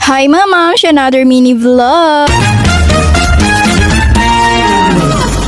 Hi mga moms! Another mini vlog!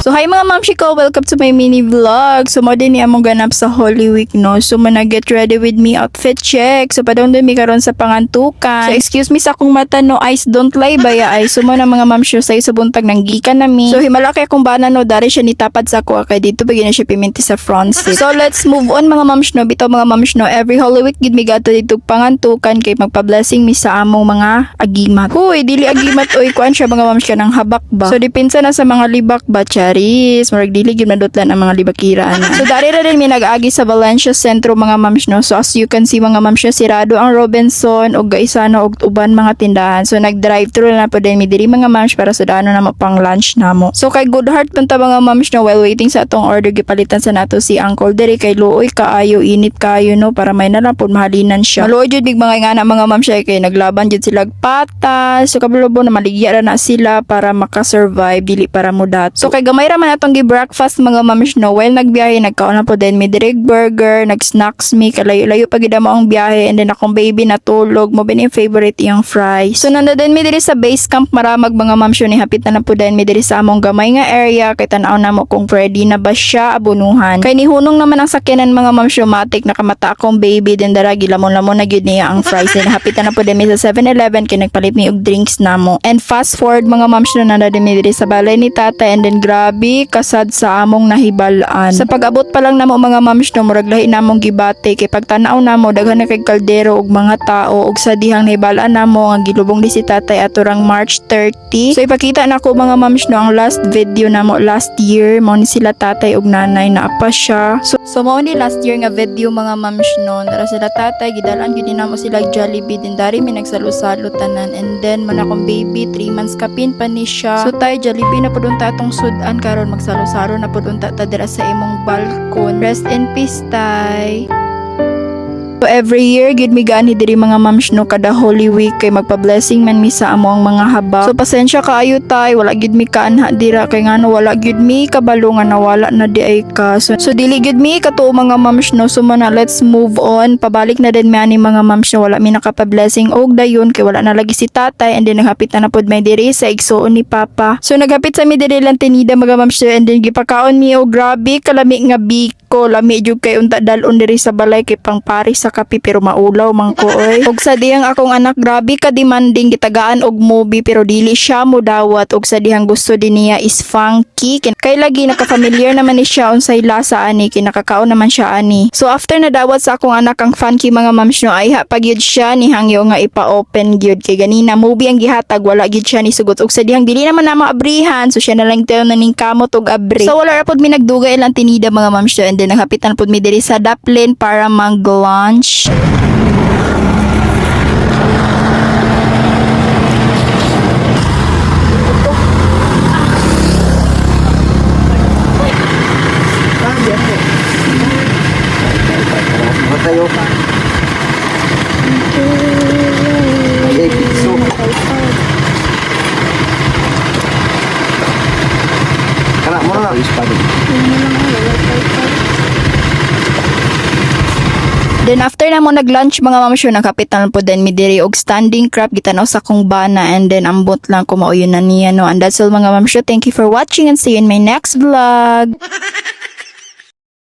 So hi mga mamshiko, welcome to my mini vlog. So mo din ni among ganap sa Holy Week no. So man get ready with me outfit check. So padong din mi karon sa pangantukan. So excuse me sa akong mata no, eyes don't lie baya ay. So mo na mga mamsyo say sa buntag nang gikan nami. So himala kay akong bana no, dari siya nitapad sa ako kay dito bigyan na siya piminti sa front seat. So let's move on mga mams no. Bitaw mga mams no, every Holy Week gid mi gato dito pangantukan kay magpa-blessing mi sa among mga agimat. Hoy, dili agimat oy kuan siya mga mams nang habak ba. So dipinsa na sa mga libak ba Charis, marag dili gyud nadutlan ang mga libakira ana. So dari ra din mi nag-agi sa Valencia Centro mga mams no. So as you can see mga mams sirado ang Robinson og Gaisano og uban mga tindahan. So nag-drive through na po din mi diri mga mams para sa dano na pang lunch namo. So kay good heart punta mga mams no, while waiting sa atong order gipalitan sa nato si Uncle diri kay luoy kaayo init kaayo no para may nalang pud mahalinan siya. Maluoy jud big mga ingana mga mams kay naglaban jud sila patas. So kabalobo na maligya ra na sila para maka-survive dili para mudat. So kay gamay ra man atong gi-breakfast mga mams no, while nagbiyahe nagkaon na po din mi direk burger, nag-snacks mi kalayo-layo pa gid mo ang biyahe and then akong baby natulog mo bin yung favorite yung fries. So nanda din mi diri sa base camp maramag mga mams ni hapit na po din mi diri sa among gamay nga area kay tan-aw na mo kung ready na ba siya abunuhan. Kay nihunong naman ang sakyanan mga mams matik nakamata akong baby din dara gilamon-lamon na gyud niya ang fries. Then hapit na po din mi sa 7-Eleven kay nagpalit mi og drinks namo. And fast forward mga mams no, nanda din mi diri sa balay ni tata and then grabe kasad sa among nahibalaan. Sa pag-abot pa lang namo mga mams no, murag lahi namong gibate kay pagtan-aw namo daghan na kay kaldero og mga tao og sa dihang nahibalaan namo nga gilubong di si tatay aturang March 30. So ipakita nako mga mams no ang last video namo last year mao ni sila tatay og nanay na apa siya. So mao ni last year nga video mga mams no, nara sila tatay gidalan gyud namo sila Jollibee din dari mi nagsalo-salo tanan and then man akong baby 3 months kapin pa ni siya. So tay Jollibee na pud unta atong sudan karon magsalo-salo na pud unta ta dira sa imong balkon. Rest in peace tay. So every year gid mi gani diri mga mams no kada Holy Week kay magpa-blessing man mi sa among mga habak. So pasensya kaayo tay, wala gid mi kaanha dira kay ngano wala gid mi kabalo nga nawala na di ay ka. So dili gid mi katuo mga mams no. So man let's move on. Pabalik na din mi ani mga mams no, wala mi nakapa-blessing og dayon kay wala na lagi si tatay and then naghapit na pod may diri sa igsoon ni papa. So naghapit sa mi diri lang tinida mga mams and then gipakaon mi og grabe kalami nga biko, lami jud kay unta dalon diri sa balay kay pang pari sa kape pero maulaw man ko oy. Og sa dihang akong anak grabe ka demanding gitagaan og movie pero dili siya mo dawat og sa dihang gusto din niya is funky kay lagi naka-familiar naman ni siya unsay lasa ani kay nakakaon naman siya ani. So after na dawat sa akong anak ang funky mga mams no ay ha pagyud siya ni hangyo nga ipa-open gyud kay ganina movie ang gihatag wala gyud siya ni sugot og sa dihang dili naman na maabrihan so siya na lang tayo na ning kamot og abri. So wala ra pod mi nagdugay lang tinida mga mams no and then naghapitan pod mi diri sa Daplin para mag-lunch. Tayo pa. Ay, piso. Kana mo na ispado. Then after na mo nag-lunch mga mams yun, nakapitan po din mi diri og standing crab gitanaw sa kong bana and then ambot lang ko mao yun na niya no. And that's all mga mams. Thank you for watching and see you in my next vlog.